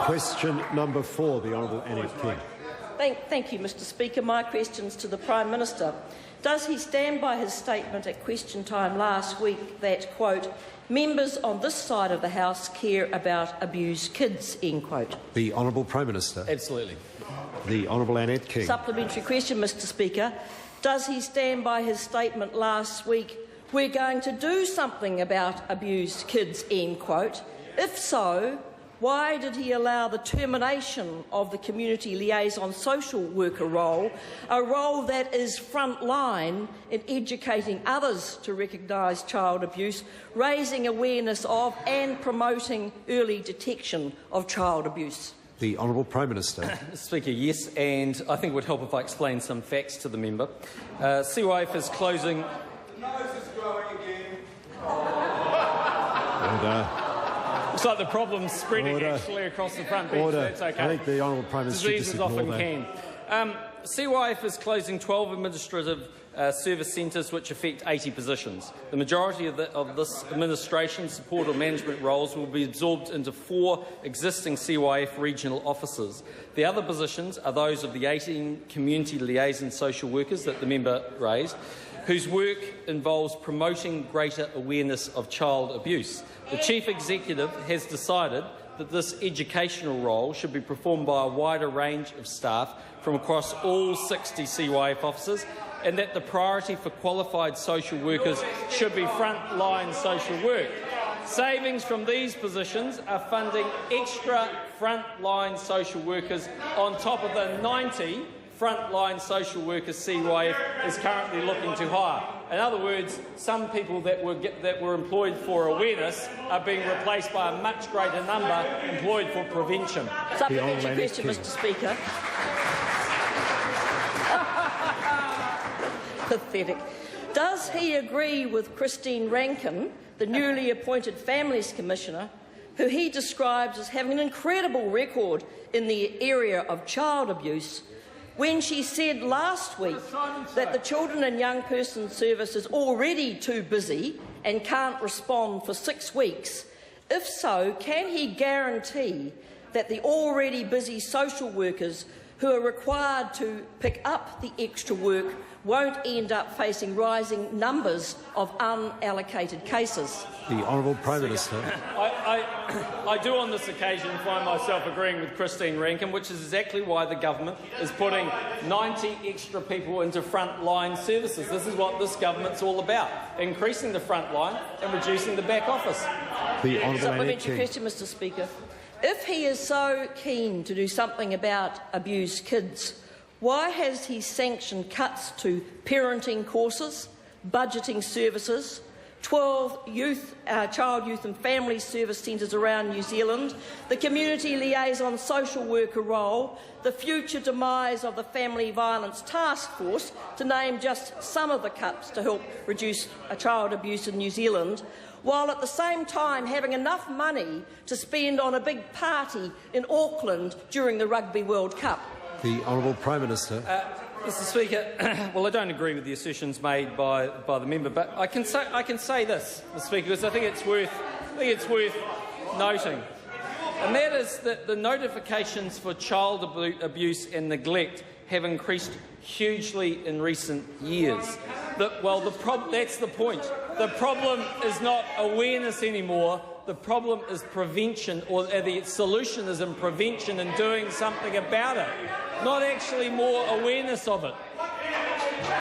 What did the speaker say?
Question number 4, the Honourable Annette King. Thank you, Mr Speaker. My question is to the Prime Minister. Does he stand by his statement at question time last week that, quote, members on this side of the House care about abused kids, end quote? The Honourable Prime Minister. Absolutely. The Honourable Annette King. Supplementary question, Mr Speaker. Does he stand by his statement last week, we're going to do something about abused kids, end quote? If so, why did he allow the termination of the community liaison social worker role, a role that is frontline in educating others to recognise child abuse, raising awareness of and promoting early detection of child abuse? The Honourable Prime Minister. Mr Speaker, yes, and I think it would help if I explain some facts to the member. CYF is closing... Order. Looks like the problem's spreading actually across the front bench. That's okay. I think the Honourable Prime Minister diseases often can. CYF is closing 12 administrative service centres which affect 80 positions. The majority of this administration, support or management roles will be absorbed into 4 existing CYF regional offices. The other positions are those of the 18 community liaison social workers that the member raised, whose work involves promoting greater awareness of child abuse. The Chief Executive has decided that this educational role should be performed by a wider range of staff from across all 60 CYF offices, and that the priority for qualified social workers should be frontline social work. Savings from these positions are funding extra frontline social workers on top of the 90 frontline social workers CYF is currently looking to hire. In other words, some people that were employed for awareness are being replaced by a much greater number employed for prevention. Supplementary question, Mr Speaker. Pathetic. Does he agree with Christine Rankin, the newly appointed Families Commissioner, who he describes as having an incredible record in the area of child abuse, when she said last week that the Children and Young Persons Service is already too busy and can't respond for 6 weeks? If so, can he guarantee that the already busy social workers who are required to pick up the extra work won't end up facing rising numbers of unallocated cases? The Honourable Prime Minister. I do on this occasion find myself agreeing with Christine Rankin, which is exactly why the government is putting 90 extra people into frontline services. This is what this government's all about, increasing the front line and reducing the back office. The Honourable Supplementary question, Mr Speaker. If he is so keen to do something about abused kids, why has he sanctioned cuts to parenting courses, budgeting services, 12 child, youth and family service centres around New Zealand, the community liaison social worker role, the future demise of the Family Violence Task Force, to name just some of the cuts to help reduce child abuse in New Zealand, while at the same time having enough money to spend on a big party in Auckland during the Rugby World Cup? The Honourable Prime Minister. Mr Speaker, well, I don't agree with the assertions made by the member, but I can say this, Mr Speaker, because I think it's worth noting, and that is that the notifications for child abuse and neglect have increased hugely in recent years. That's the point. The problem is not awareness anymore. The problem is prevention, or the solution is in prevention and doing something about it, not actually more awareness of it.